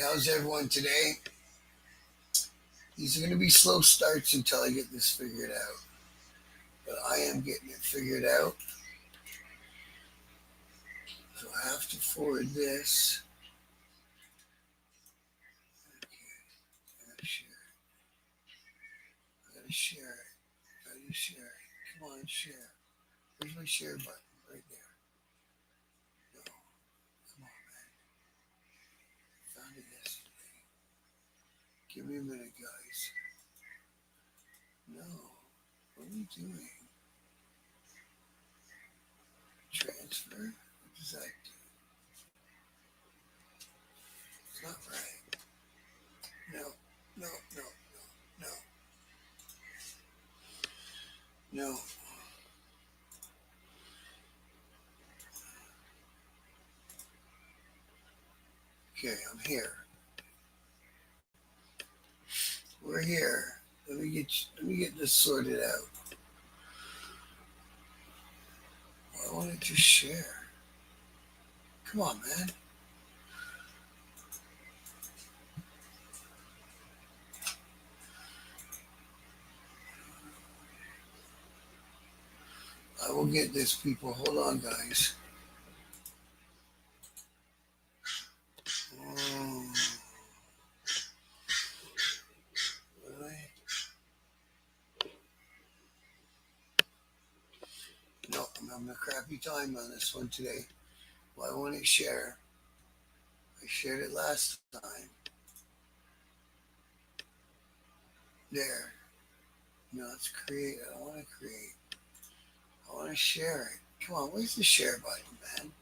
How's everyone today? These are going to be slow starts until I get this figured out. But I am getting it figured out. So I have to forward this. Okay, I gotta share it. I gotta share it. How do you share it? Come on, share. Where's my share button? Right there. No, come on, man. I found it yesterday. Give me a minute, guys. No. What are we doing? Transfer? What does that do? It's not right. No, no, no, no, no, no. Okay, I'm here. We're here. Let me get this sorted out. I wanted to share. Come on, man. I will get this, people. Hold on, guys. Oh, really? No, I'm having a crappy time on this one today. Why won't it share? I shared it last time. There. No, let's create. I don't want to create. I want to share it. Come on, where's the share button, man?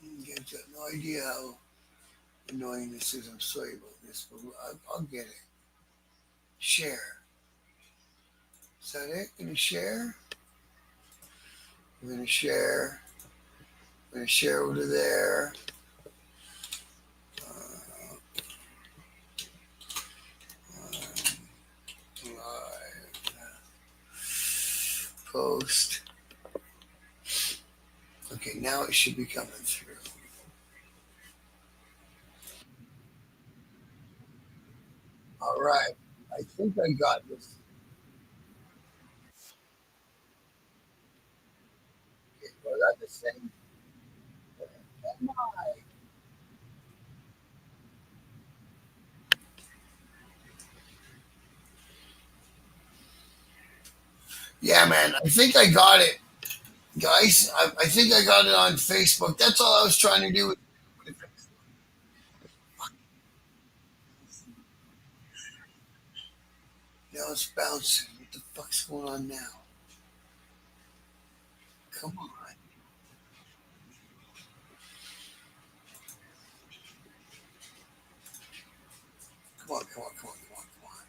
You guys got no idea how annoying this is. I'm sorry about this, but I'll get it. Share. Is that it? Gonna share? We're gonna share. We're gonna share over to there. Live post. Okay, now it should be coming through. All right. I think I got this. Okay, well, I got the same. Am I? Yeah, man. I think I got it, guys. I think I got it on Facebook. That's all I was trying to do. Now it's bouncing. What the fuck's going on now? Come on. Come on, come on, come on, come on, come on.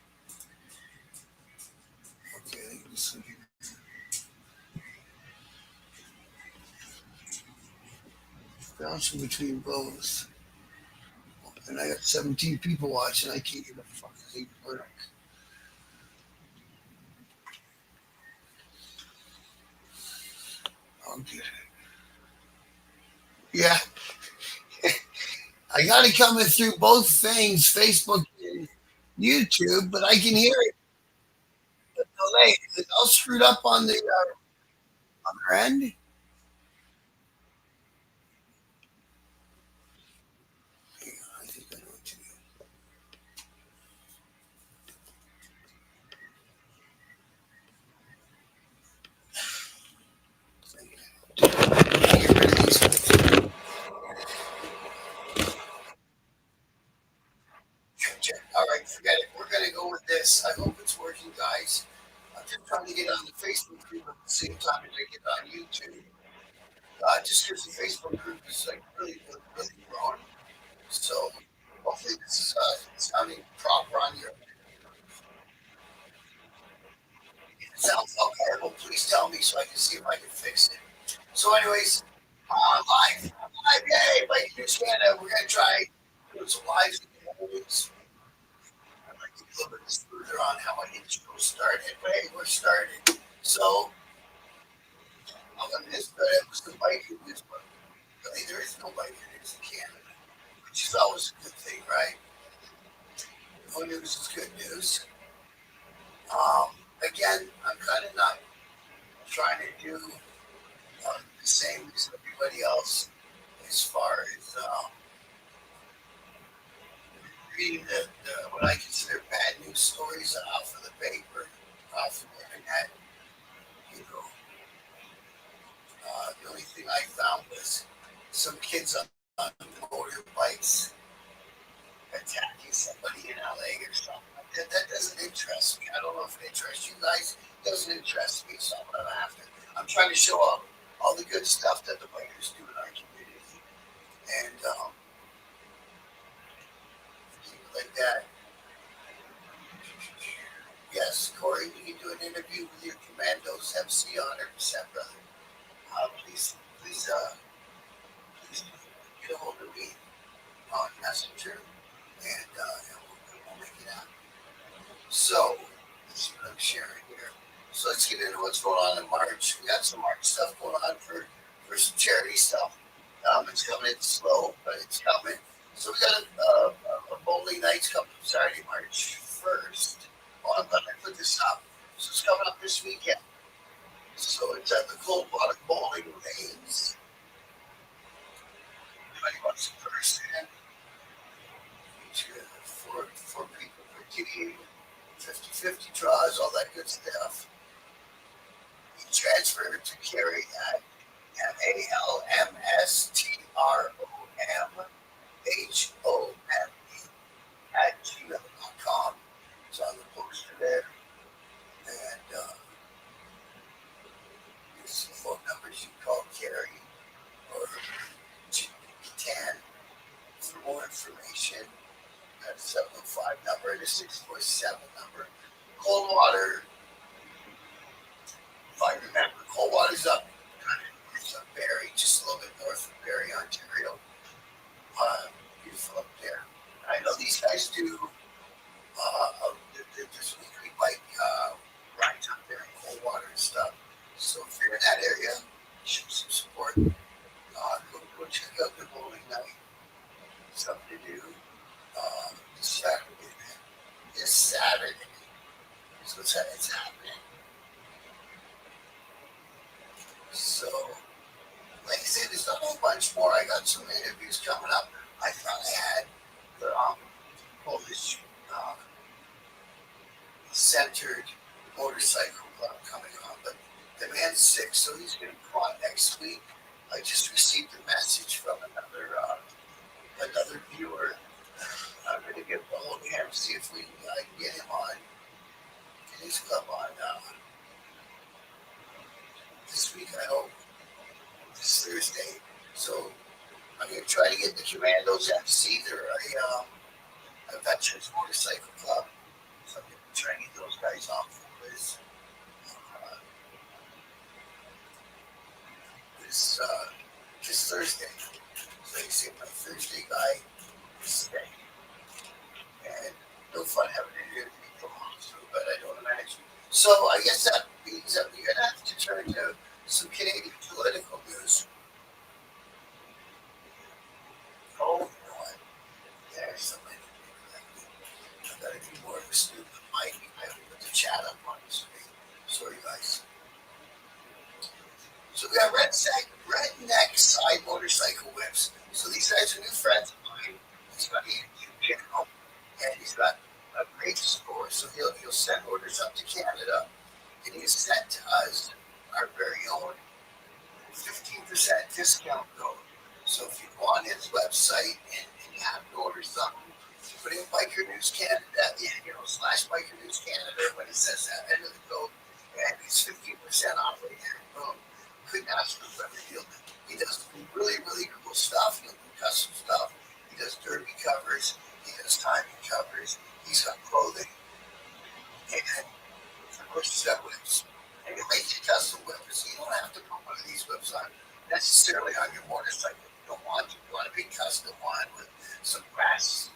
Okay, I think this one here. Bouncing between both. And I got 17 people watching. I can't get a fucking thing to work. I'll get it. Yeah, I got it coming through both things, Facebook and YouTube, but I can hear it delayed. Is it all screwed up on the other end? Hang on, I think I know what to do. Get rid of these. Check, check. All right, forget it. We're gonna go with this. I hope it's working, guys. I'm just trying to get on the Facebook group at the same time as I get on YouTube. Just because the Facebook group is like really, really, really growing. So hopefully this is sounding proper on your. If it sounds horrible, please tell me so I can see if I can fix it. So, anyways, I'm live, yay! Like News Canada, we're gonna try doing some lives. I'd like to be a little bit smoother on how I get the show started, but hey, we're started. So good news, but really there is no biker news in Canada, which is always a good thing, right? No news is good news. Um, Again, I'm kind of not trying to do the same as everybody else as far as reading what I consider bad news stories off of the paper, off of the internet. You know, the only thing I found was some kids on motorbikes attacking somebody in LA or something like that. That doesn't interest me. I don't know if it interests you guys. It doesn't interest me. So I'm after. I'm trying to show up all the good stuff that the bikers do in our community, and keep it like that. Yes, Corey, we can do an interview with your Commandos MC 100%, brother. Please get a hold of me on Messenger, and we'll make it happen. So, let's see what I'm sharing here. So let's get into what's going on in March. We got some March stuff going on for some charity stuff. It's coming in slow, but it's coming. So we got a bowling nights coming Saturday, March 1st. Oh, I'm glad I put this up. So it's coming up this weekend. So it's at the Coldwater Bowling Lanes. Anybody wants to first in? Four people per team, 50-50 draws, all that good stuff. You transfer to Carrie at MALMSTROMHOME at gmail.com. It's on the poster there. And there's some phone numbers you can call Carrie or Tan for more information. That's 705 number and a 647 number. Coldwater, if I remember, Coldwater's up kind of north of Barrie, just a little bit north of Barrie, Ontario. Beautiful up there. I know these guys do this weekly bike rides up there in Coldwater and stuff. So if you're in that area, show some support. Go check out the bowling night. Something to do this Saturday, man. This Saturday. So it's happening. So, like I said, there's a whole bunch more. I got some interviews coming up. I thought I had the Polish centered motorcycle club coming on, but the man's sick, so he's going to come on next week. I just received a message from another viewer. I'm going to get a hold of him, see if we can get him on, get his club on this week, I hope, this Thursday. So I'm going to try to get the Commandos MC. They're a veterans motorcycle club. So I'm going to try and get those guys on for this Thursday. So you see my Thursday guy this day. And no fun having an interview from Monster, but I don't imagine. So I guess that means that we're going to have to turn to some Canadian political news. Oh, you know what? There's somebody. I've got to be more of a stupid mic. I have to put the chat up on the screen. Sorry, guys. So we got redneck side motorcycle whips. So these guys are new friends of mine. He's got a YouTube channel, and he's got a great score. So he'll send orders up to Canada, and he's sent to us our very own 15% discount code. So if you go on his website and you have to order something, put in Biker News Canada at the end, /Biker News Canada when it says that end of the code, and it's 15% off right there. Boom. Couldn't ask for a better deal. He does really, really cool stuff. He'll do custom stuff. He does derby covers. He does timing covers. He's got clothing. And of course, he's got whips. And he'll make you custom whips. So you don't have to put one of these whips on necessarily on your motorcycle. You don't want to. You want a big custom one with some brass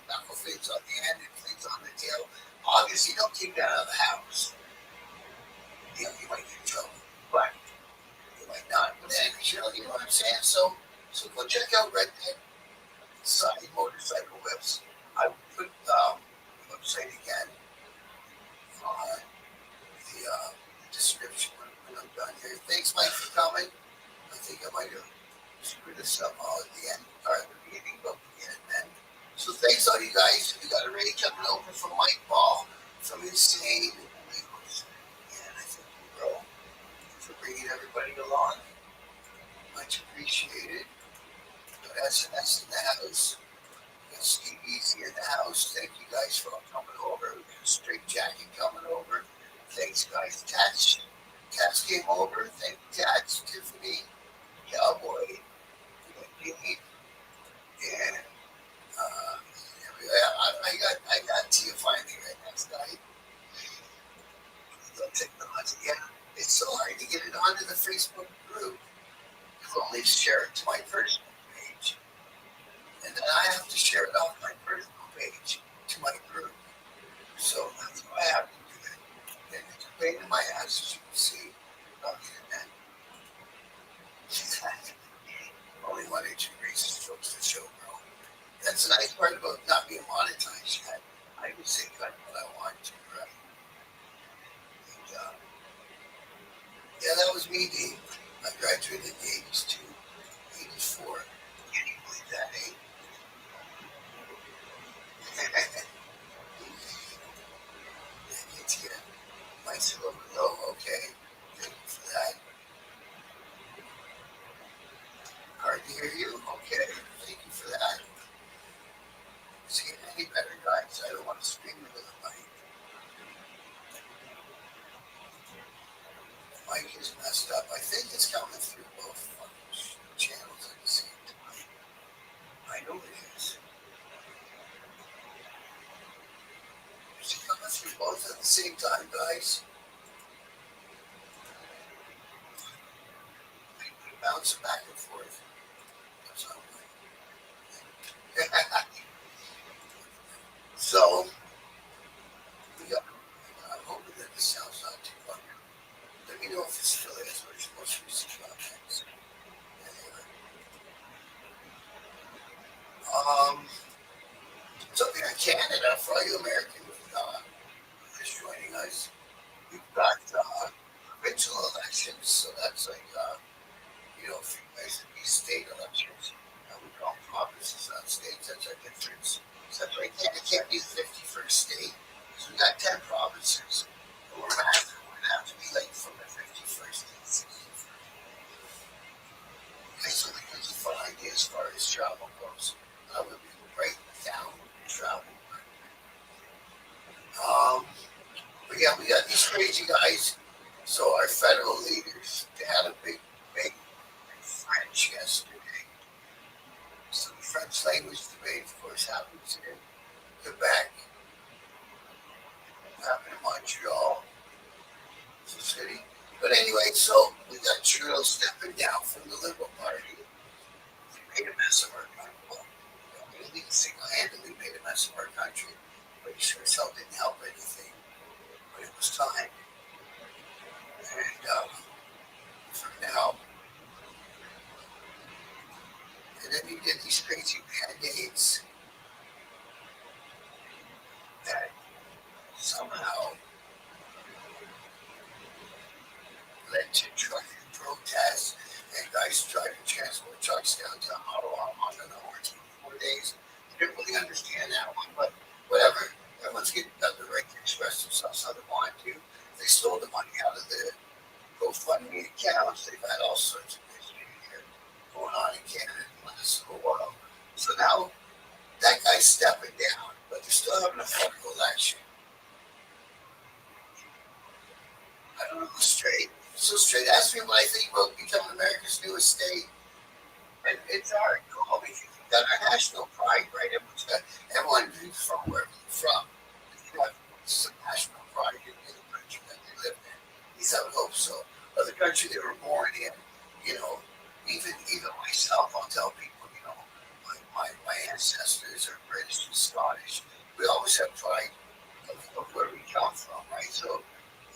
knuckle fins on the end and fins on the tail. Obviously, don't take that out of the house. You might get in trouble. But you might not. But then, you don't saying? So go check out Red Dead Side Motorcycle Whips. I will put the website again on the description when I'm done here. Thanks, Mike, for coming. I think I might have screwed this up all at the end, or at the beginning, but we get it then. So thanks all you guys. We got a raid coming over from Mike Ball from Insane Legals. And I think we will for bringing everybody along. Much appreciated. Got SNS in the house. We got Steve Easy in the house. Thank you guys for all coming over. We got a Straight Jacket coming over. Thanks, guys. Tats came over. Thank you, Tats. Tiffany, Cowboy, Jimmy, and I got Tia finally right next night. The technology, yeah. It's so hard to get it onto the Facebook group. I'll only share it to my personal page. And then I have to share it off my personal page to my group. So that's why I have to do it. And it's a pain in my ass, as you can see. I'll get it then. Only 1 inch increases folks to show, bro. That's the nice part about not being monetized yet. I can say cut what I want to, right? And, yeah, that was me, Dave. I graduated in the 80s too. 84. Can you believe that, eh? It's here. Mike's a little bit low. Okay. Thank you for that. Hard to hear you. Okay. Thank you for that. Is it getting any better, guys? I don't want to scream into the mic. The mic is messed up. I think it's coming through both channels at the same time. I know it is. Is it coming through both at the same time, guys? I bounce back and forth. That's how So, I'm hoping that this sounds not too funny. Let me know if it's still is, or it's most recent contacts. Anyway. So here in Canada, for all you Americans just joining us, we've got provincial elections, so that's like, if you guys would be state elections, we call them provinces, not states, that's our difference. So that's why Canada can't be the 51st state, because we got 10 provinces, and we're going to have to be like from the 51st to the 61st. Okay, so that gives a fun idea as far as travel goes. We'll be right down travel. But yeah, we got these crazy guys. So our federal leaders, they had a big French yesterday. So the French language debate, of course, happens in Quebec, happened in Montreal, it's a city. But anyway, so we got Trudeau stepping down from the Liberal Party. He made a mess of our country. Well, he single-handedly made a mess of our country. But he sure as hell didn't help anything. But it was time. And for now, and then you get these crazy mandates that somehow led to trucking protests and guys driving transport trucks downtown Ottawa on the horns for 4 days. I didn't really understand that one, but whatever. Everyone's got the right to express themselves how they want to. They stole the money out of the GoFundMe accounts. They've had all sorts of history here going on in Canada in the last little while. So now that guy's stepping down, but they're still having a federal election. I don't know, straight. So straight, ask me what I think about becoming America's newest state. And it's our call because we've got our national pride, right? Everyone who's from wherever you're from, you have some national pride in the country that they live in. At least I would hope so. Or the country they were born in, even myself, I'll tell people, my ancestors are British and Scottish. We always have pride of where we come from, right? So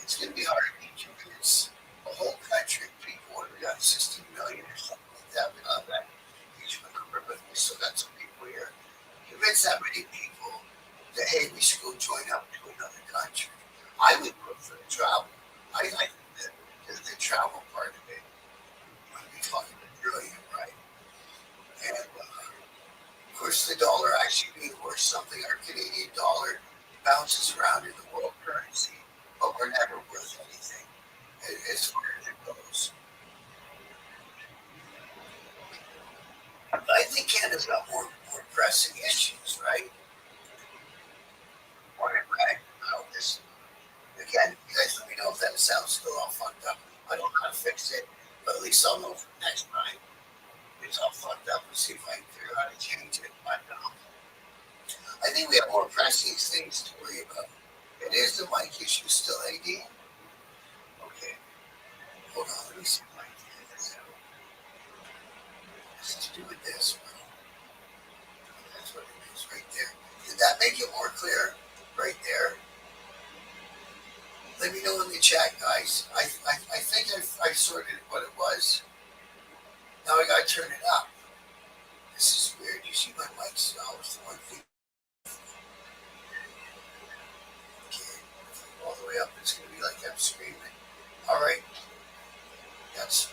it's going to be hard to convince a whole country of people, what we got 16 million or something like that. We don't have that huge number, but we still got some people here. Convince that many people that hey, we should go join up to another country. I would prefer travel. I think that the travel part of it would be fucking brilliant, right? And of course, the dollar actually being worth something. Our Canadian dollar bounces around in the world currency, but we're never worth anything as far as it goes. But I think Canada's got more pressing issues, right? More right? I hope this again. You guys let me know if that sounds still all fucked up. I don't know how to fix it, but at least I'll know for next time. It's all fucked up and see if I can figure out how to change it. But I think we have more pressing things to worry about. It is the mic issue still, AD? Okay, hold on, let me see if I can figure this out. This is to do with this, bro. That's what it is right there. Did that make it more clear? Right there. Let me know in the chat, guys. I think I sorted what it was. Now I gotta turn it up. This is weird. You see my mic's always the one thing. Okay, all the way up. It's gonna be like I'm screaming. All right, that's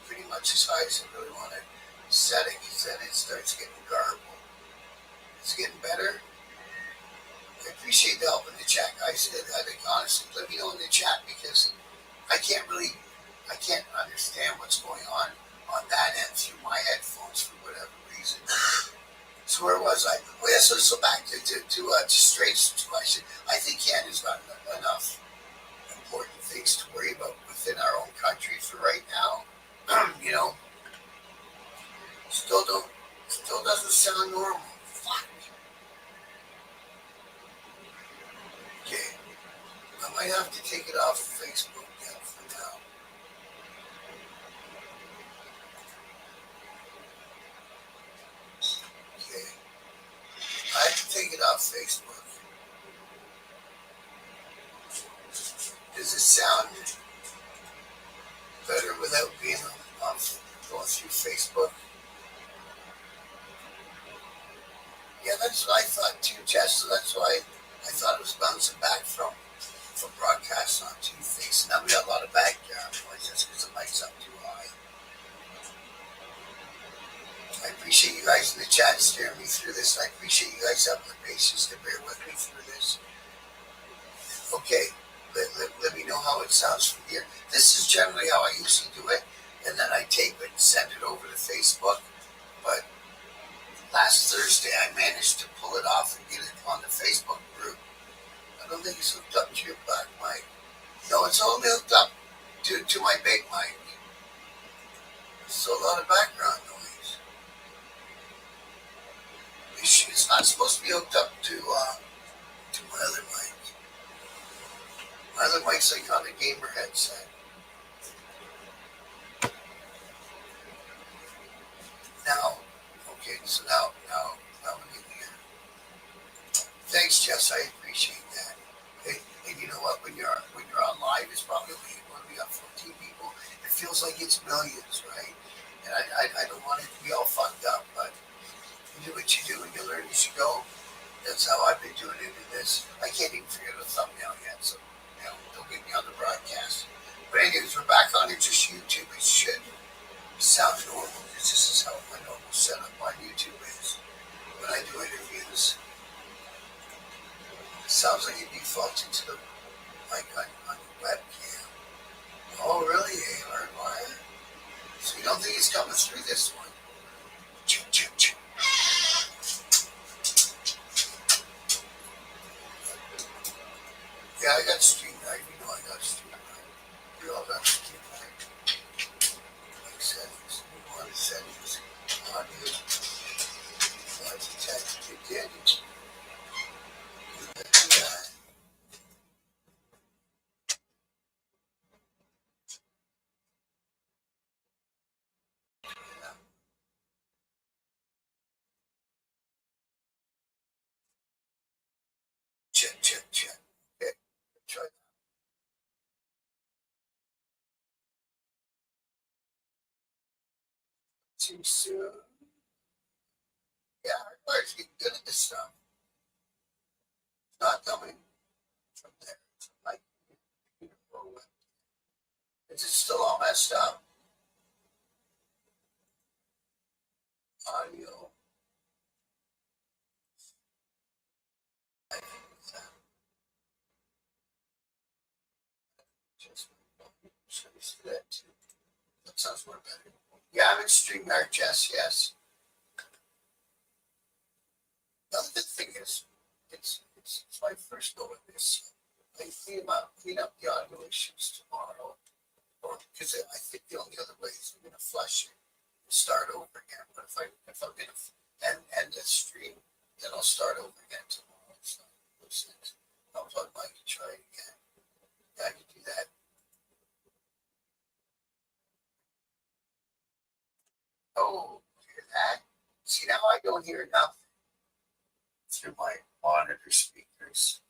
pretty much as high as I really want to set it. Because then it starts getting garbled. It's getting better. I appreciate the help in the chat, guys. I think honestly, let me know in the chat because I can't understand what's going on that end through my headphones for whatever reason. So where was I? Oh yeah, so back to Straight's question. I think Canada's got enough important things to worry about within our own country for right now. You know, still doesn't sound normal. Fuck. Okay, I might have to take it off Facebook now for now. Okay, I have to take it off Facebook. Does it sound better without being on going through Facebook? Yeah, that's what I thought too, Jess. So that's why I thought it was bouncing back from broadcast on two things. Now we got a lot of background noise. That's because the mic's up too high. I appreciate you guys in the chat steering me through this. I appreciate you guys having the patience to bear with me through this. Okay, let me know how it sounds from here. This is generally how I usually do it, and then I tape it and send it over to Facebook. But last Thursday I managed to pull it off and get it on the Facebook group. I don't think it's hooked up to your back mic. No, it's only hooked up to my big mic. There's still a lot of background noise. It's not supposed to be hooked up to my other mic. My other mic's like on a gamer headset. Now, okay, so now we're getting here. Thanks, Jess. I appreciate that. And you know what? When you're on live, it's probably when we got 14 people. It feels like it's millions, right? And I don't want it to be all fucked up, but you do what you do and you learn as you go. That's how I've been doing it in this. I can't even figure the thumbnail yet, so don't get me on the broadcast. But anyways, we're back on it, just YouTube. It should sound normal because this is how my normal setup on YouTube is when I do interviews. It sounds like it defaults into the mic on the webcam. Oh, really? A hardwire? So you don't think it's coming through this one? Choo, choo, choo. Yeah, I got StreamYard. You know I got StreamYard. We all got StreamYard. Like settings. We want settings. Audio. Let's text it in. Yeah. See you soon. Yeah, everybody's getting good at this stuff. It's not coming from there. It's like, is it still all messed up? Audio. Just should we see that too? That sounds more better. Yeah, I'm in StreamYard, Jess. Yes. The other thing is, it's my first go with this. I clean up the audio issues tomorrow, or because I think the only other way is I'm going to flush it and start over again. But if I'm going to end the stream, then I'll start over again tomorrow. So those things. I'll plug Mike and try it again. Yeah, I can do that. Oh, hear that? See, now I don't hear nothing through my monitor speakers.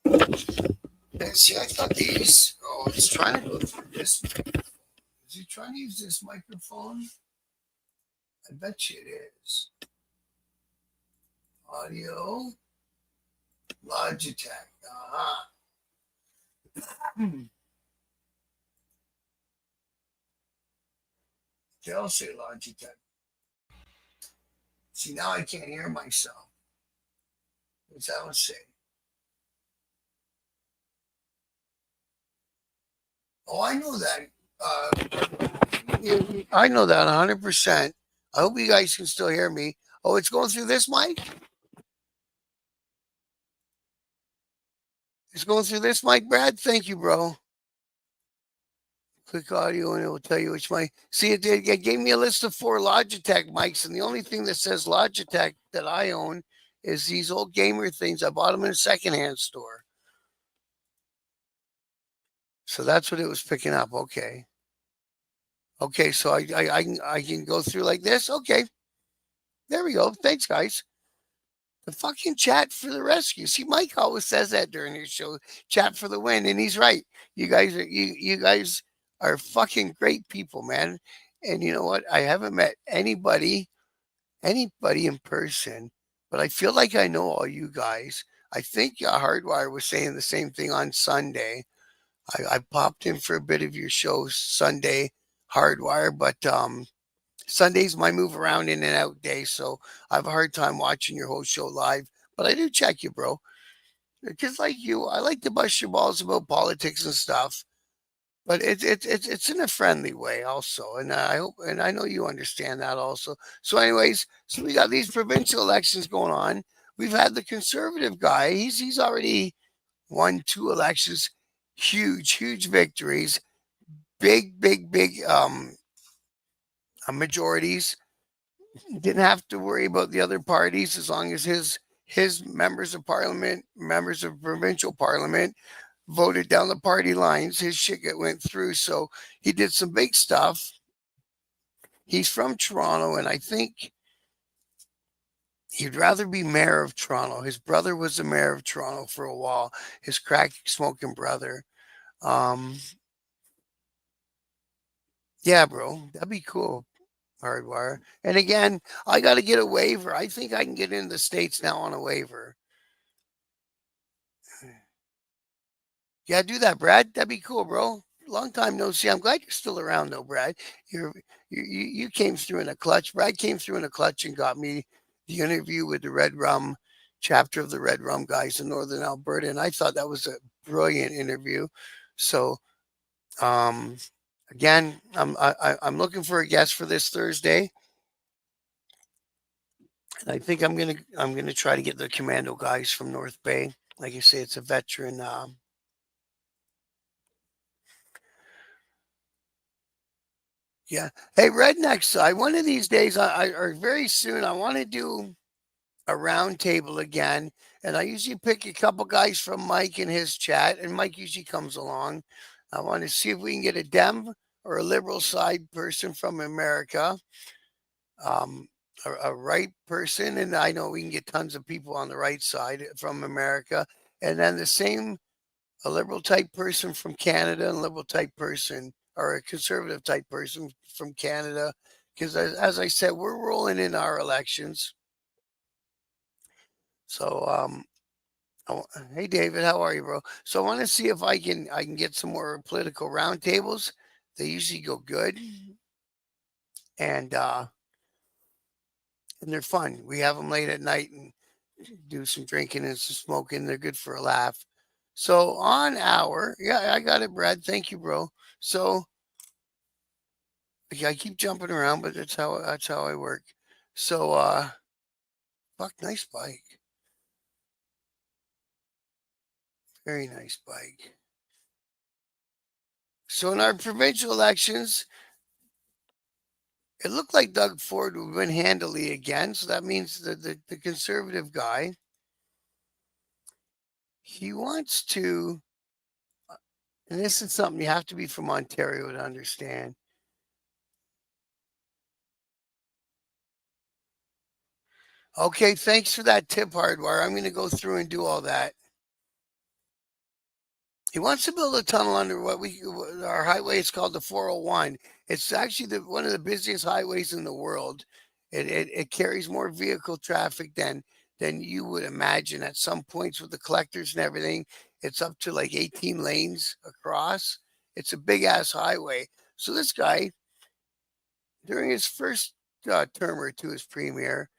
And see, I thought these. Oh, it's trying to go through this. Is he trying to use this microphone? I bet you it is. Audio. Logitech. Uh-huh. They'll say Logitech. See, now I can't hear myself. What's that one say? Oh, I know that. I know that 100%. I hope you guys can still hear me. Oh, it's going through this mic? It's going through this mic, Brad? Thank you, bro. Click audio and it will tell you which mic. See, it gave me a list of 4 Logitech mics, and the only thing that says Logitech that I own is these old gamer things. I bought them in a secondhand store. So that's what it was picking up. Okay. Okay, so I can go through like this. Okay. There we go. Thanks, guys. The fucking chat for the rescue. See, Mike always says that during his show, chat for the win, and he's right. You guys are fucking great people, man. And you know what? I haven't met anybody in person, but I feel like I know all you guys. I think Hardwire was saying the same thing on Sunday. I popped in for a bit of your show Sunday, Hardwire, but Sunday's my move around in and out day, so I have a hard time watching your whole show live. But I do check you, bro. Because like you, I like to bust your balls about politics and stuff. But it's in a friendly way also, and I hope and I know you understand that also. So, anyways, so we got these provincial elections going on. We've had the conservative guy. He's already won 2 elections, huge victories, big majorities. Didn't have to worry about the other parties as long as his members of parliament, members of provincial parliament, voted down the party lines. His shit went through. So he did some big stuff. He's from Toronto, and I think he'd rather be mayor of Toronto. His brother was the mayor of Toronto for a while. His crack smoking brother. Yeah, bro, that'd be cool. Hardwire. And again, I got to get a waiver. I think I can get into the States now on a waiver. Yeah, do that, Brad. That'd be cool, bro. Long time no see. I'm glad you're still around, though, Brad. You came through in a clutch. Brad came through in a clutch and got me the interview with the Red Rum chapter of the Red Rum guys in Northern Alberta, and I thought that was a brilliant interview. So, again, I'm looking for a guest for this Thursday. And I think I'm gonna try to get the commando guys from North Bay. Like I say, it's a veteran. Yeah. Hey, Redneck side. One of these days, or very soon, I want to do a round table again. And I usually pick a couple guys from Mike and his chat, and Mike usually comes along. I want to see if we can get a Dem or a liberal side person from America. A right person, and I know we can get tons of people on the right side from America, and then the same a liberal type person from Canada and a liberal type person or a conservative type person from Canada. Because as I said, we're rolling in our elections. So, hey David, how are you, bro? So I want to see if I can get some more political roundtables. They usually go good, and uh, and they're fun. We have them late at night and do some drinking and some smoking. They're good for a laugh. So on our, yeah, I got it, Brad. Thank you, bro. So yeah, I keep jumping around, but that's how I work. So fuck, nice bike, very nice bike. So in our provincial elections, it looked like Doug Ford would win handily again. So that means that the conservative guy, he wants to, and this is something you have to be from Ontario to understand. Okay, thanks for that tip, Hardwire. I'm going to go through and do all that. He wants to build a tunnel under our highway is called the 401. It's actually one of the busiest highways in the world. It carries more vehicle traffic than you would imagine. At some points with the collectors and everything, it's up to like 18 lanes across. It's a big ass highway. So this guy, during his first term or two as premier,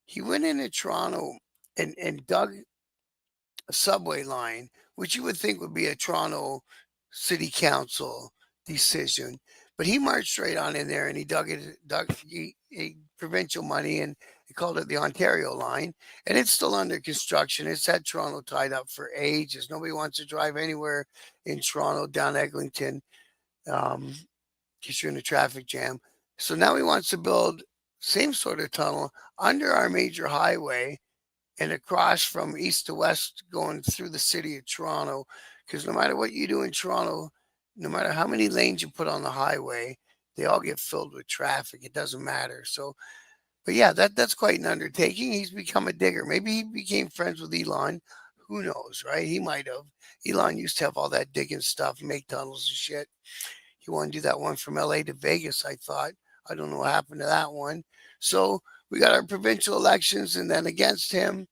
he went into Toronto and dug a subway line, which you would think would be a Toronto City Council decision. But he marched right on in there and he dug provincial money, and he called it the Ontario line. And it's still under construction. It's had Toronto tied up for ages. Nobody wants to drive anywhere in Toronto down Eglinton because you're in a traffic jam. So now he wants to build same sort of tunnel under our major highway and across from east to west going through the city of Toronto. Because no matter what you do in Toronto, no matter how many lanes you put on the highway, they all get filled with traffic. It doesn't matter. So, but yeah, that's quite an undertaking. He's become a digger. Maybe he became friends with Elon. Who knows, right? He might have. Elon used to have all that digging stuff, make tunnels and shit. He wanted to do that one from LA to Vegas, I thought. I don't know what happened to that one. So we got our provincial elections, and then against him,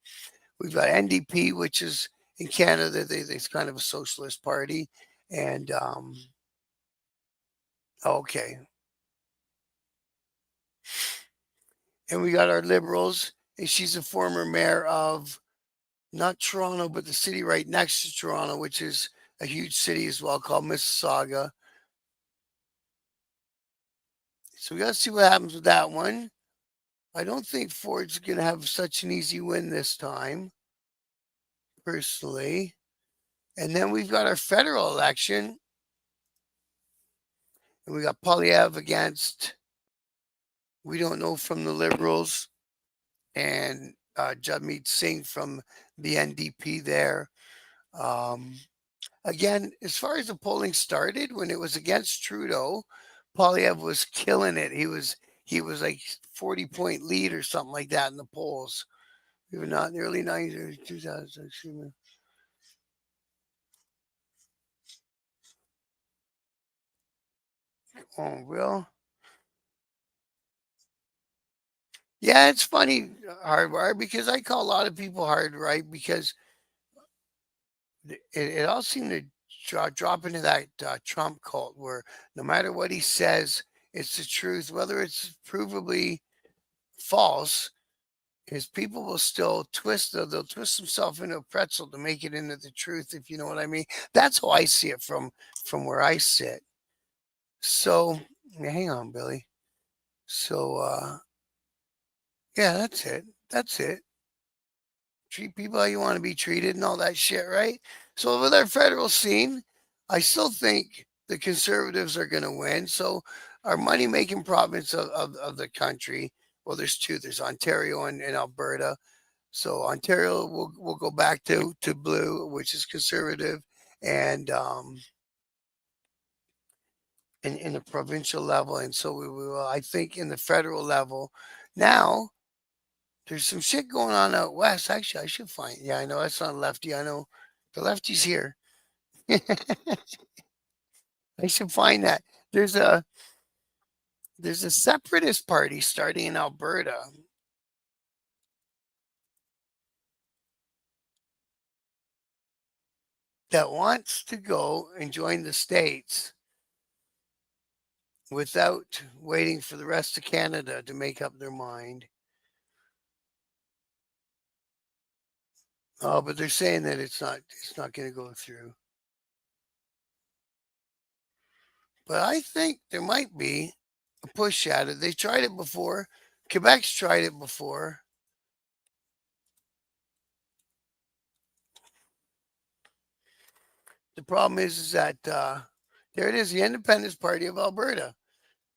we've got NDP, which is in Canada. It's kind of a socialist party. And okay. And we got our Liberals, and she's a former mayor of not Toronto, but the city right next to Toronto, which is a huge city as well, called Mississauga. So we got to see what happens with that one. I don't think Ford's going to have such an easy win this time, personally. And then we've got our federal election. And we got Polyev against, we don't know, from the Liberals, and Jagmeet Singh from the NDP there. Um, Again, as far as the polling started, when it was against Trudeau, Polyev was killing it. He was like 40-point lead or something like that in the polls. We were not in the early 90s, 2000. Oh, well. Yeah, it's funny, Hardwire, because I call a lot of people hard right because it all seemed to drop into that Trump cult where no matter what he says, it's the truth, whether it's provably false. His people will still they'll twist themselves into a pretzel to make it into the truth, if you know what I mean. That's how I see it from where I sit. So hang on, Billy. So yeah, that's it. That's it. Treat people how you want to be treated and all that shit, right? So with our federal scene, I still think the conservatives are going to win. So our money making province of the country, well, there's two. There's Ontario and Alberta. So Ontario will go back to blue, which is conservative, and in the provincial level, and so we will. I think in the federal level, now there's some shit going on out west. Actually, I should find. Yeah, I know that's not lefty. I know the lefty's here. I should find that. There's a separatist party starting in Alberta that wants to go and join the states without waiting for the rest of Canada to make up their mind. Oh, but they're saying that it's not going to go through. But I think there might be a push at it. They tried it before. Quebec's tried it before. The problem is that there it is, the Independence Party of Alberta.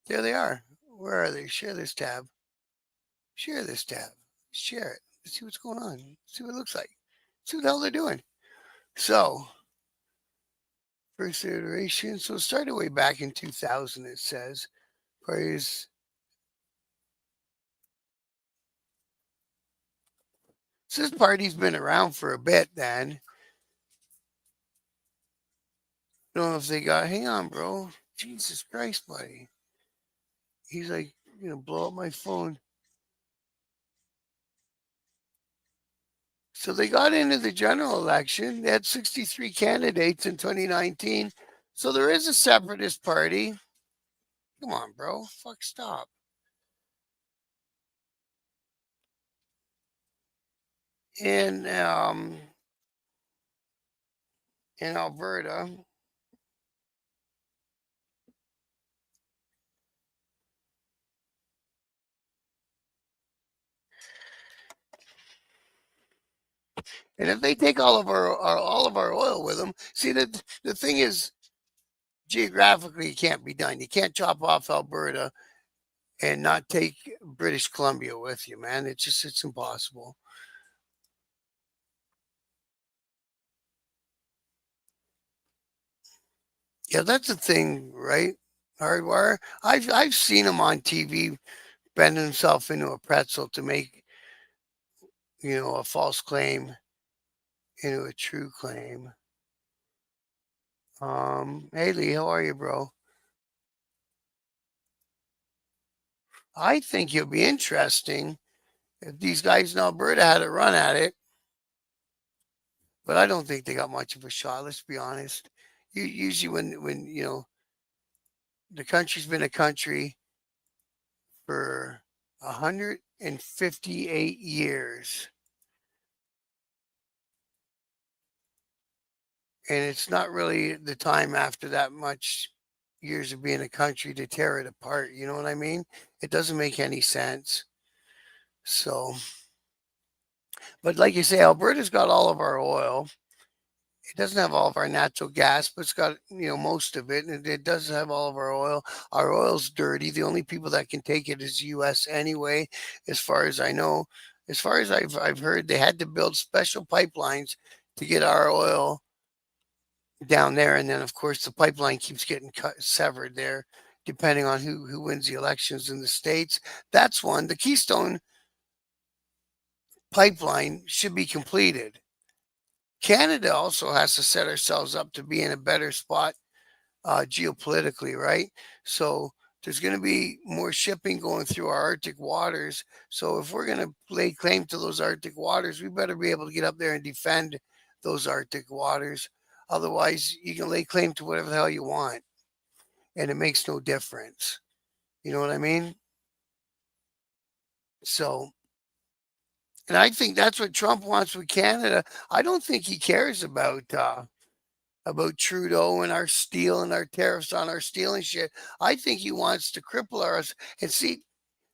There they are. Where are they? Share this tab. Share this tab. Share it. Let's see what's going on. See what it looks like. See what the hell they're doing. So, first iteration. So it started way back in 2000, it says. Parties. So this party's been around for a bit then. Don't know if they got, hang on, bro. Jesus Christ, buddy. He's like, blow up my phone. So they got into the general election. They had 63 candidates in 2019. So there is a separatist party. Come on, bro. Fuck, stop. In in Alberta. And if they take all of our oil with them, see that the thing is, geographically, it can't be done. You can't chop off Alberta and not take British Columbia with you, man. It's impossible. Yeah, that's the thing, right? Hardwire. I've seen him on TV bend himself into a pretzel to make a false claim into a true claim. Hey Lee, how are you, bro? I think it'll be interesting if these guys in Alberta had a run at it, but I don't think they got much of a shot. Let's be honest. Usually, when the country's been a country for 158 years, and it's not really the time after that much years of being a country to tear it apart. You know what I mean? It doesn't make any sense. So, but like you say, Alberta's got all of our oil. It doesn't have all of our natural gas, but it's got most of it, and it does have all of our oil. Our oil's dirty. The only people that can take it is U.S. anyway, as far as I know. As far as I've heard, they had to build special pipelines to get our oil down there, and then of course the pipeline keeps getting severed there, depending on who wins the elections in the states. That's one. The Keystone pipeline should be completed. Canada also has to set ourselves up to be in a better spot geopolitically, right? So there's going to be more shipping going through our Arctic waters. So if we're going to lay claim to those Arctic waters, we better be able to get up there and defend those Arctic waters. Otherwise, you can lay claim to whatever the hell you want, and it makes no difference. You know what I mean? So, and I think that's what Trump wants with Canada. I don't think he cares about Trudeau and our steel and our tariffs on our steel and shit. I think he wants to cripple us. And see,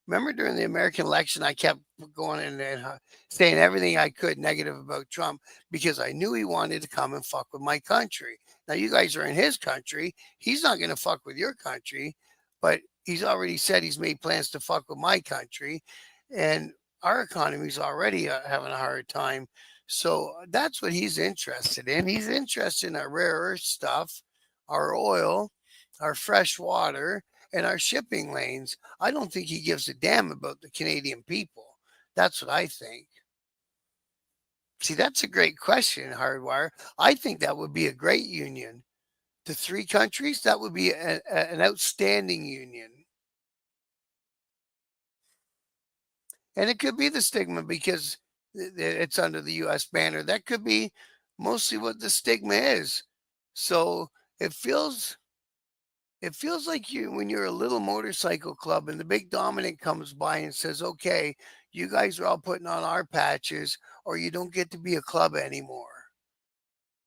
remember during the American election, I kept going in and saying everything I could negative about Trump because I knew he wanted to come and fuck with my country. Now, you guys are in his country. He's not going to fuck with your country, but he's already said he's made plans to fuck with my country. And our economy's already having a hard time. So that's what he's interested in. He's interested in our rare earth stuff, our oil, our fresh water, and our shipping lanes. I don't think he gives a damn about the Canadian people. That's what I think. See, that's a great question, Hardwire. I think that would be a great union. to 3 countries, that would be an outstanding union. And it could be the stigma because it's under the US banner. That could be mostly what the stigma is. So it feels it feels like you when you're a little motorcycle club and the big dominant comes by and says, "Okay, you guys are all putting on our patches or you don't get to be a club anymore."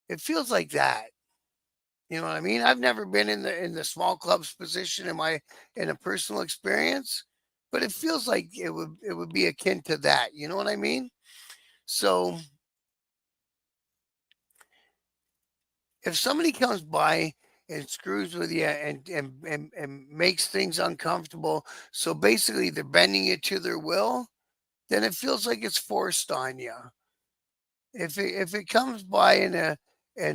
It feels like that. You know what I mean? I've never been in the small clubs position in a personal experience, but it feels like it would be akin to that. You know what I mean? So if somebody comes by and screws with you and makes things uncomfortable, so basically they're bending you to their will, then it feels like it's forced on you. If it comes by in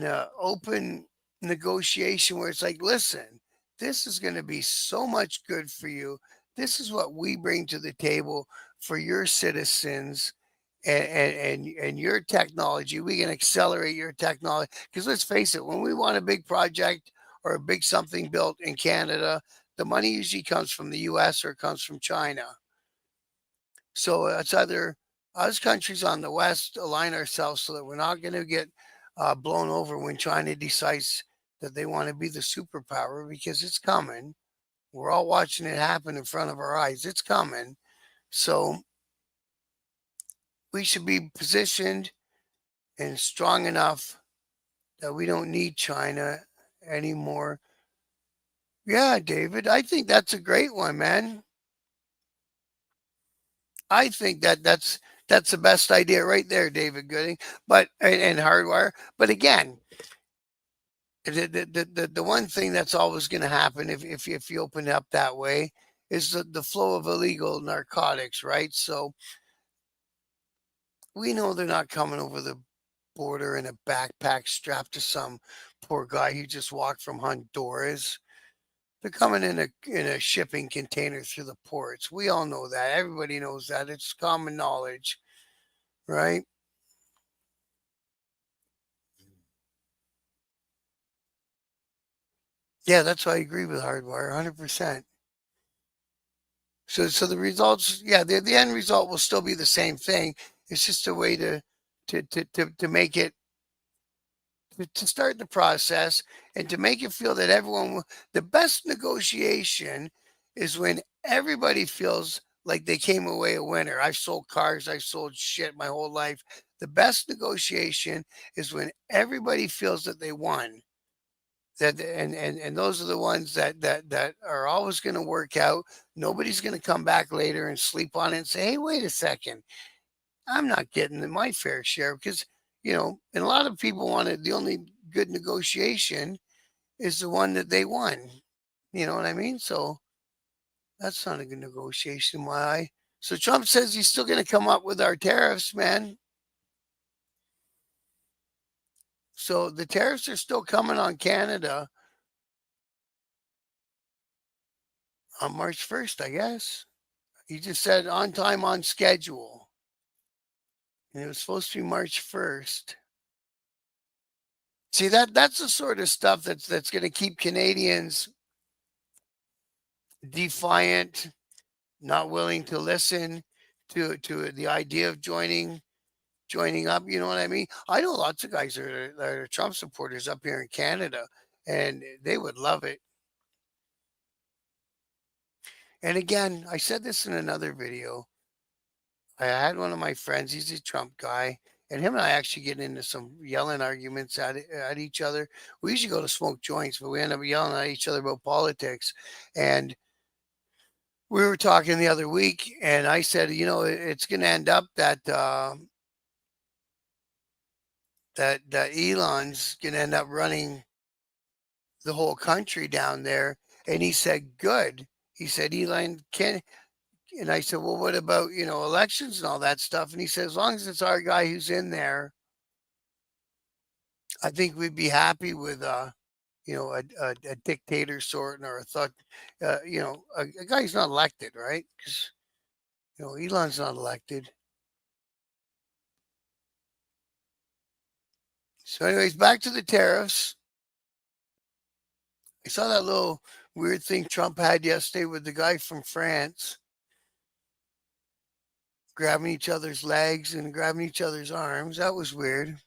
a open negotiation where it's like, listen, this is going to be so much good for you. This is what we bring to the table for your citizens and your technology. We can accelerate your technology because let's face it, when we want a big project or a big something built in Canada, the money usually comes from the US or it comes from China. So it's either us countries on the West align ourselves so that we're not going to get blown over when China decides that they want to be the superpower because it's coming. We're all watching it happen in front of our eyes. It's coming. So we should be positioned and strong enough that we don't need China anymore. Yeah, David, I think that's a great one, man. I think that's the best idea right there, David Gooding. But and hardwire. But again, the one thing that's always going to happen if you open it up that way is the flow of illegal narcotics, right? So we know they're not coming over the border in a backpack strapped to some poor guy who just walked from Honduras. They're coming in a shipping container through the ports. We all know that. Everybody knows that. It's common knowledge, right? Yeah, that's why I agree with Hardwire, 100%. So the results, yeah, the end result will still be the same thing. It's just a way to make it to start the process and to make it feel that the best negotiation is when everybody feels like they came away a winner. I've sold cars, I've sold shit my whole life. The best negotiation is when everybody feels that they won. That and those are the ones that are always going to work out. Nobody's going to come back later and sleep on it and say, "Hey, wait a second, I'm not getting my fair share," because and a lot of people wanted the only good negotiation is the one that they won. You know what I mean? So that's not a good negotiation. Why? So Trump says he's still going to come up with our tariffs, man. So the tariffs are still coming on Canada on March 1st, I guess. He just said on time, on schedule. And it was supposed to be March 1st. See that's the sort of stuff that's going to keep Canadians defiant, not willing to listen to the idea of joining up. You know what I mean? I know lots of guys that are Trump supporters up here in Canada, and they would love it. And again, I said this in another video. I had one of my friends. He's a Trump guy, and him and I actually get into some yelling arguments at each other. We usually go to smoke joints, but we end up yelling at each other about politics. And we were talking the other week, and I said, it's going to end up that Elon's going to end up running the whole country down there. And he said, good. He said, Elon can. And I said, well, what about, elections and all that stuff? And he said, as long as it's our guy who's in there, I think we'd be happy with, a dictator sort or a thought, a guy who's not elected, right? Because, Elon's not elected. So, anyways, back to the tariffs. I saw that little weird thing Trump had yesterday with the guy from France grabbing each other's legs and grabbing each other's arms. That was weird.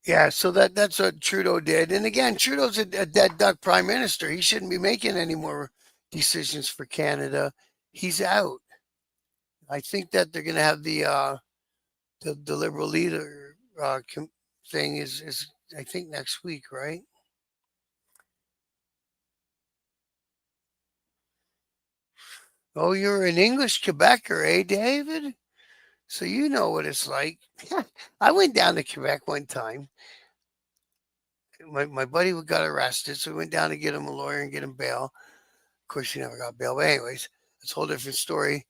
Yeah, so that's what Trudeau did. And again, Trudeau's a dead duck prime minister. He shouldn't be making any more decisions for Canada. He's out. I think that they're going to have the liberal leader thing is I think next week, right? Oh, you're an English Quebecer, eh, David? So you know what it's like. I went down to Quebec one time. My buddy got arrested, so we went down to get him a lawyer and get him bail. Of course, he never got bail. But anyways, it's a whole different story.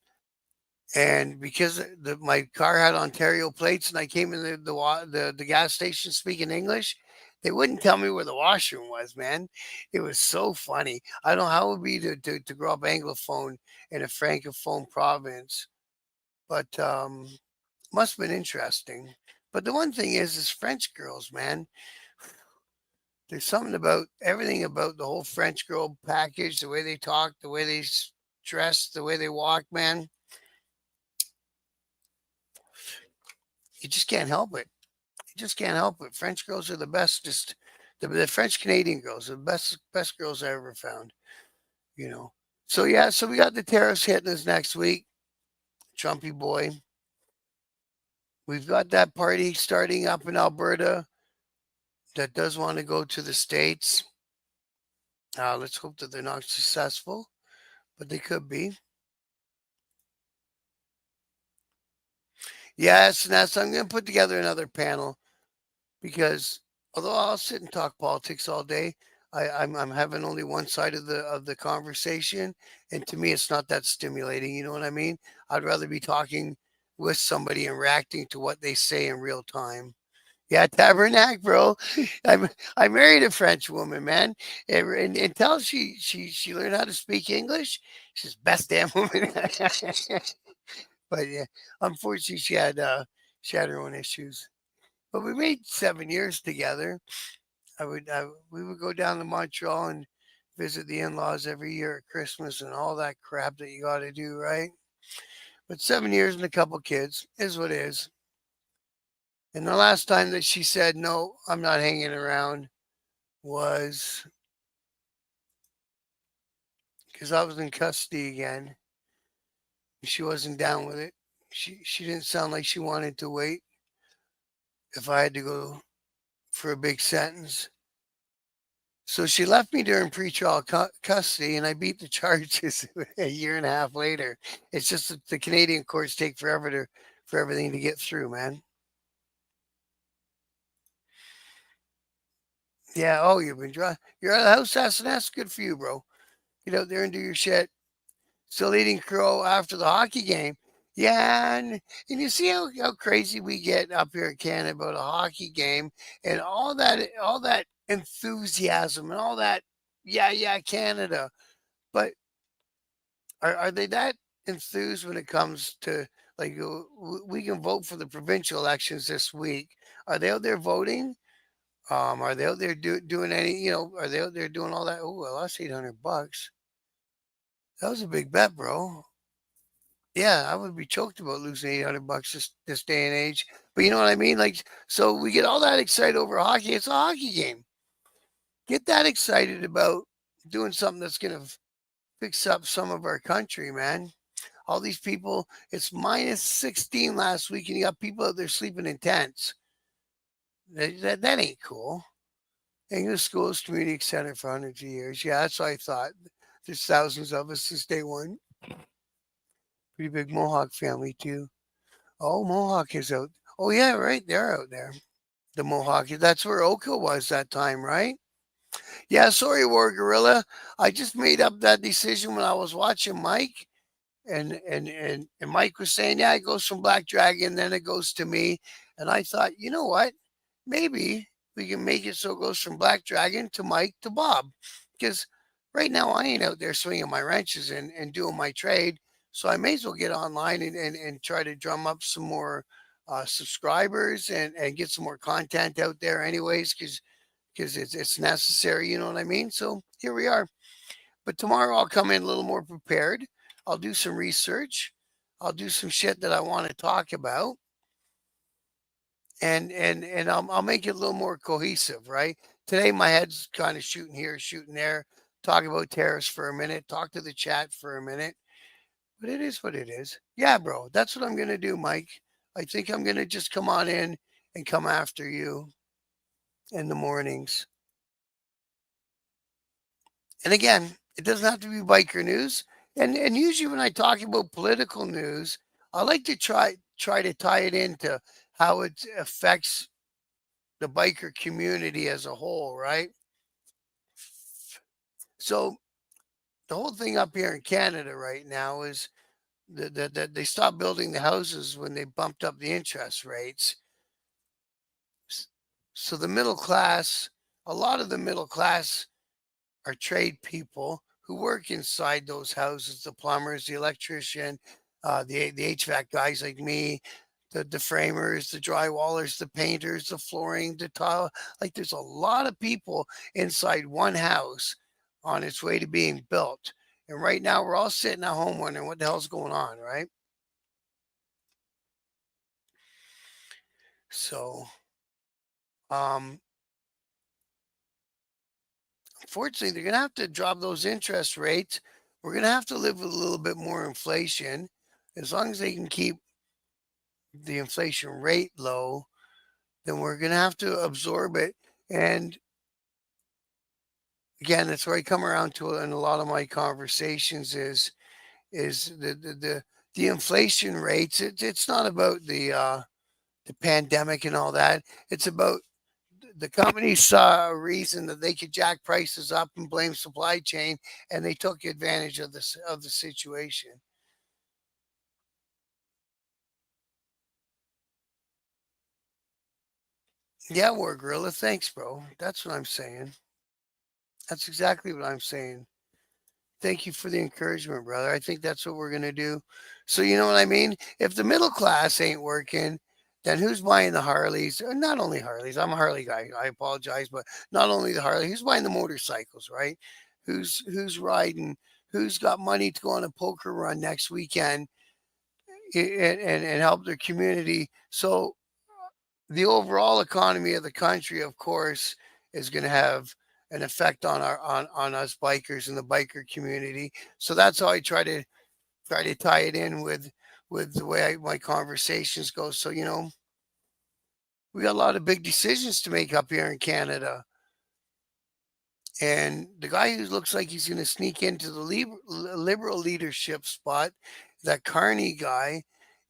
And because my car had Ontario plates, and I came in the gas station speaking English, they wouldn't tell me where the washroom was. Man, it was so funny. I don't know how it would be to grow up anglophone in a francophone province, but must have been interesting. But the one thing is French girls, man. There's something about everything about the whole French girl package, the way they talk, the way they dress, the way they walk, man. You just can't help it. You just can't help it. French girls are the best. Just the French Canadian girls are the best girls I ever found. You know. So yeah, so we got the tariffs hitting us next week. Trumpy boy. We've got that party starting up in Alberta that does want to go to the States. Let's hope that they're not successful, but they could be. Yes, and that's I'm going to put together another panel because although I'll sit and talk politics all day, I'm having only one side of the conversation, and to me, it's not that stimulating. You know what I mean? I'd rather be talking with somebody and reacting to what they say in real time. Yeah, Tabernac, bro. I married a French woman, man, and until she learned how to speak English, she's the best damn woman. But yeah, unfortunately, she had her own issues. But we made 7 years together. We would go down to Montreal and visit the in-laws every year at Christmas and all that crap that you got to do, right? But 7 years and a couple kids is what it is. And the last time that she said no, I'm not hanging around was because I was in custody again. She wasn't down with it. She didn't sound like she wanted to wait if I had to go for a big sentence. So she left me during pretrial custody, and I beat the charges a year and a half later. It's just that the Canadian courts take forever for everything to get through, man. Yeah. Oh, you've been dry. You're out of the house, SNS. Good for you, bro. Get out there and do your shit. Still eating crow after the hockey game. Yeah, and you see how crazy we get up here in Canada about a hockey game and all that enthusiasm and all that yeah Canada. But are they that enthused when it comes to like we can vote for the provincial elections this week? Are they out there voting? Are they out there doing any? Are they out there doing all that? Oh, I lost $800. That was a big bet, bro. Yeah, I would be choked about losing $800 this day and age. But you know what I mean? Like, so we get all that excited over hockey. It's a hockey game. Get that excited about doing something that's going to fix up some of our country, man. All these people, it's minus 16 last week, and you got people out there sleeping in tents. That ain't cool. English schools, community center for hundreds of years. Yeah, that's what I thought. There's thousands of us since day one. Pretty big Mohawk family, too. Oh, Mohawk is out. Oh, yeah, right. They're out there. The Mohawk. That's where Oka was that time, right? Yeah, sorry, War Gorilla. I just made up that decision when I was watching Mike. And Mike was saying, yeah, it goes from Black Dragon, then it goes to me. And I thought, you know what? Maybe we can make it so it goes from Black Dragon to Mike to Bob. Because right now I ain't out there swinging my wrenches and doing my trade. So I may as well get online and try to drum up some more subscribers and get some more content out there, anyways, because it's necessary. You know what I mean? So here we are. But tomorrow I'll come in a little more prepared. I'll do some research. I'll do some shit that I want to talk about, and I'll make it a little more cohesive, right? Today my head's kind of shooting here, shooting there, talk about tariffs for a minute, talk to the chat for a minute, but it is what it is. Yeah, bro, that's what I'm gonna do, Mike. I think I'm gonna just come on in and come after you in the mornings. And again, it doesn't have to be biker news. And usually when I talk about political news, I like to try to tie it into how it affects the biker community as a whole, right? So the whole thing up here in Canada right now is that they stopped building the houses when they bumped up the interest rates. So the middle class, a lot of the middle class are trade people who work inside those houses, the plumbers, the electrician, the HVAC guys like me, the framers, the drywallers, the painters, the flooring, the tile. Like there's a lot of people inside one house on its way to being built. And right now we're all sitting at home wondering what the hell's going on, right? So, um, unfortunately, they're going to have to drop those interest rates. We're going to have to live with a little bit more inflation. As long as they can keep the inflation rate low, then we're going to have to absorb it. And again, that's where I come around to in a lot of my conversations is the inflation rates. It's not about the pandemic and all that. It's about the companies saw a reason that they could jack prices up and blame supply chain, and they took advantage of the situation. Yeah, War Gorilla. Thanks, bro. That's what I'm saying. That's exactly what I'm saying. Thank you for the encouragement, brother. I think that's what we're going to do. So, you know what I mean? If the middle class ain't working, then who's buying the Harleys? Not only Harleys, I'm a Harley guy. I apologize, but not only the Harley, who's buying the motorcycles, right? Who's riding? Who's got money to go on a poker run next weekend and help their community? So the overall economy of the country, of course, is going to have an effect on on us bikers and the biker community. So that's how I try to tie it in with the way my conversations go. So we got a lot of big decisions to make up here in Canada. And the guy who looks like he's going to sneak into the liberal leadership spot, that Carney guy,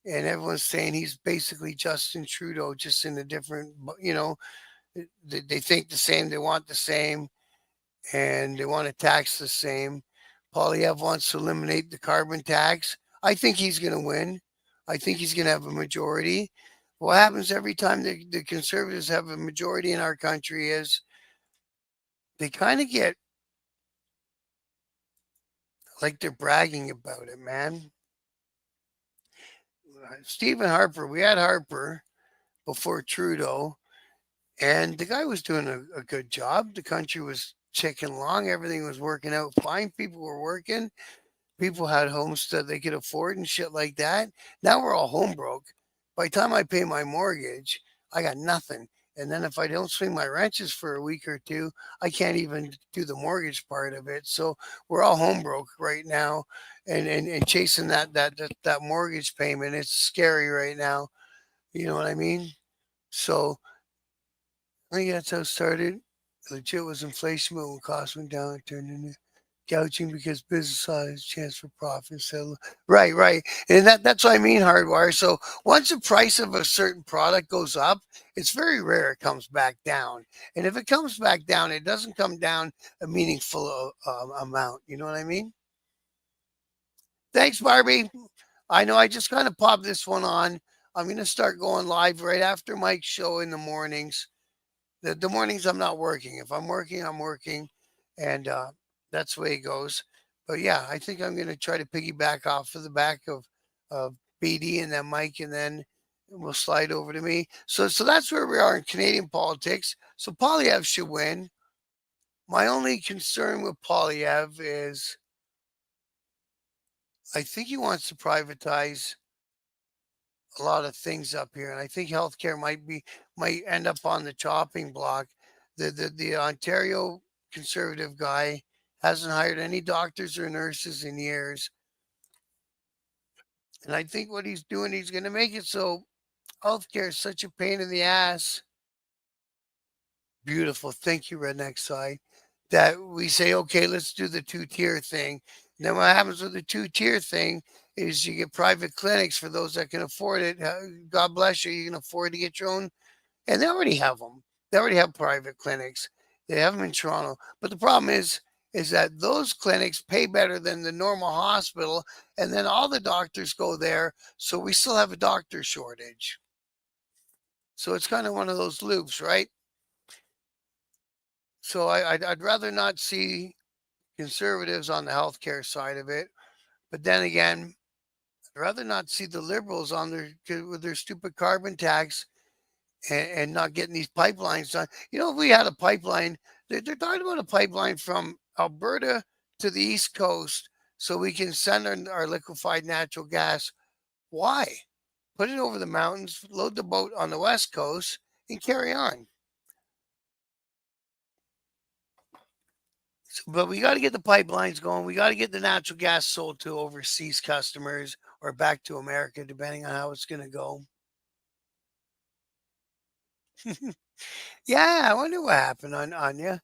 and everyone's saying he's basically Justin Trudeau, just in a different, they think the same, they want the same, and they want to tax the same. Polyev wants to eliminate the carbon tax. I think he's going to win. I think he's going to have a majority. What happens every time the conservatives have a majority in our country is they kind of get like they're bragging about it, man. Stephen Harper, we had Harper before Trudeau, and the guy was doing a good job. The country was ticking along, everything was working out fine. People were working, people had homes that they could afford and shit like that. Now we're all home broke. By the time I pay my mortgage, I got nothing. And then if I don't swing my wrenches for a week or two, I can't even do the mortgage part of it. So we're all home broke right now, and chasing that mortgage payment. It's scary right now. You know what I mean? So I think that's how it started. Legit was inflation, but when costs went down, it turned into gouging because business saw its chance for profit. So right, right, and that's what I mean, hardwire. So once the price of a certain product goes up, it's very rare it comes back down. And if it comes back down, it doesn't come down a meaningful amount. You know what I mean? Thanks, Barbie. I know I just kind of popped this one on. I'm gonna start going live right after Mike's show in the mornings. The mornings I'm not working. If I'm working, I'm working, and that's the way it goes. But yeah, I think I'm going to try to piggyback off of the back of BD and then Mike, and then We'll slide over to me. So that's where we are in Canadian politics. So Polyev should win. My only concern with Polyev is I think he wants to privatize a lot of things up here, and I think healthcare might end up on the chopping block. The Ontario conservative guy hasn't hired any doctors or nurses in years, and I think what he's doing, he's going to make it so healthcare is such a pain in the ass. Beautiful, thank you, redneck side. That we say, okay, let's do the two-tier thing. And then what happens with the two-tier thing is you get private clinics for those that can afford it. God bless you, you can afford to get your own. And they already have them. They already have private clinics. They have them in Toronto. But the problem is that those clinics pay better than the normal hospital, and then all the doctors go there. So we still have a doctor shortage. So it's kind of one of those loops, right? So I'd rather not see conservatives on the healthcare side of it. But then again, I'd rather not see the liberals on with their stupid carbon tax and not getting these pipelines done. You know, if we had a pipeline, they're talking about a pipeline from Alberta to the East Coast so we can send our liquefied natural gas. Why? Put it over the mountains, load the boat on the West Coast, and carry on. But we got to get the pipelines going. We got to get the natural gas sold to overseas customers or back to America, depending on how it's going to go. Yeah, I wonder what happened on Anya,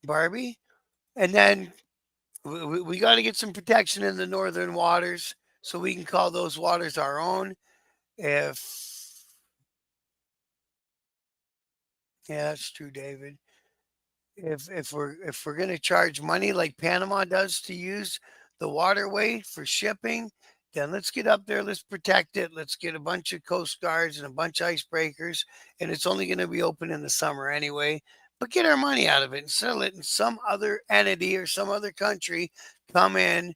Barbie. And then we got to get some protection in the northern waters so we can call those waters our own. If Yeah, that's true, David. If we're going to charge money like Panama does to use the waterway for shipping, then let's get up there, let's protect it, let's get a bunch of coast guards and a bunch of icebreakers, and it's only going to be open in the summer anyway. But get our money out of it and settle it in some other entity or some other country. Come in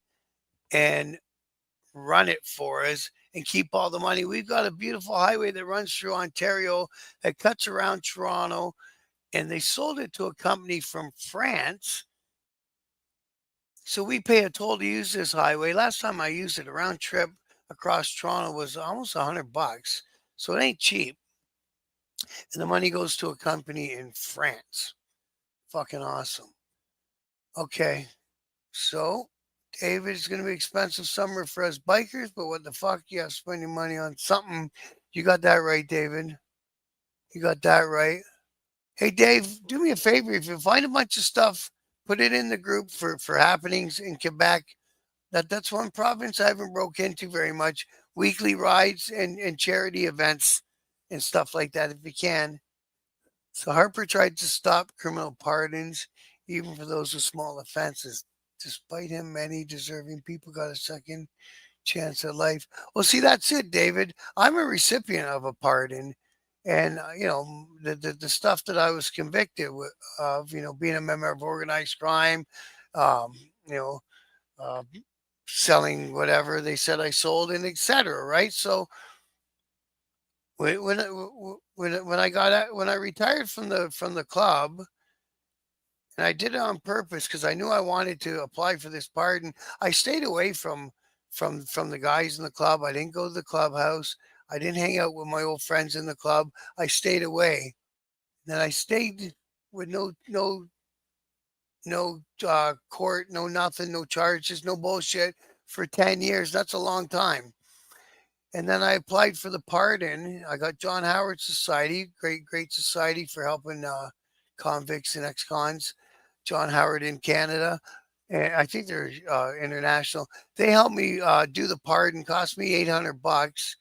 and run it for us and keep all the money. We've got a beautiful highway that runs through Ontario that cuts around Toronto, and they sold it to a company from France. So we pay a toll to use this highway. Last time I used it, a round trip across Toronto was almost $100. So it ain't cheap. And the money goes to a company in France. Fucking awesome. Okay. So David, it's going to be expensive summer for us bikers, but what the fuck? You have spending money on something. You got that right, David. You got that right. Hey, Dave, do me a favor. If you find a bunch of stuff, put it in the group for happenings in Quebec. That's one province I haven't broke into very much. Weekly rides and charity events and stuff like that, if you can. So Harper tried to stop criminal pardons, even for those with small offenses. Despite him, many deserving people got a second chance at life. Well, see, that's it, David. I'm a recipient of a pardon. And, the stuff that I was convicted of, being a member of organized crime, um, you know, uh, selling whatever they said I sold, and etc. Right? So when I retired from the club, and I did it on purpose because I knew I wanted to apply for this pardon. I stayed away from the guys in the club. I didn't go to the clubhouse. I didn't hang out with my old friends in the club. I stayed away. Then I stayed with no court, no nothing, no charges, no bullshit for 10 years. That's a long time. And then I applied for the pardon. I got John Howard Society, great society for helping convicts and ex-cons. John Howard in Canada, and I think they're international. They helped me do the pardon. Cost me $800,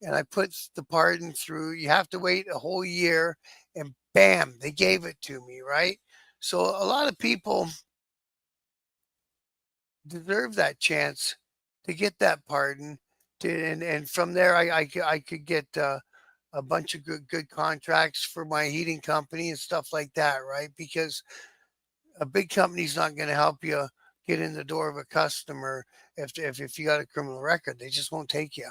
and I put the pardon through. You have to wait a whole year, and bam, they gave it to me. Right. So a lot of people deserve that chance to get that pardon. And from there, I could get a bunch of good contracts for my heating company and stuff like that, right? Because a big company's not going to help you get in the door of a customer if you got a criminal record. They just won't take you.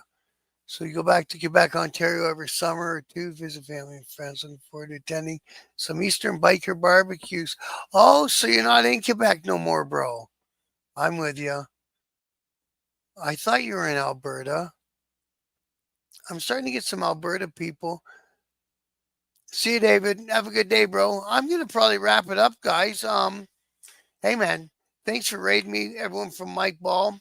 So you go back to Quebec, Ontario every summer or two, visit family and friends. Looking forward to attending some Eastern biker barbecues. Oh, so you're not in Quebec no more, bro. I'm with you. I thought you were in Alberta. I'm starting to get some Alberta people. See you, David. Have a good day, bro. I'm gonna probably wrap it up, guys. Hey man, thanks for raiding me, everyone from Mike Ball.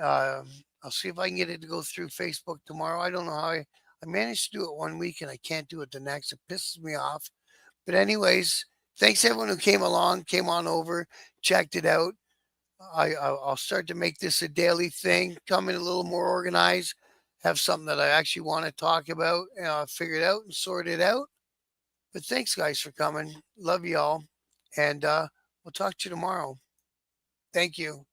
Uh, I'll see if I can get it to go through Facebook tomorrow. I don't know how I managed to do it one week and I can't do it the next. It pisses me off. But anyways, thanks everyone who came along, came on over, checked it out. I'll start to make this a daily thing, come in a little more organized, have something that I actually want to talk about, figure it out and sort it out. But thanks, guys, for coming. Love you all. And we'll talk to you tomorrow. Thank you.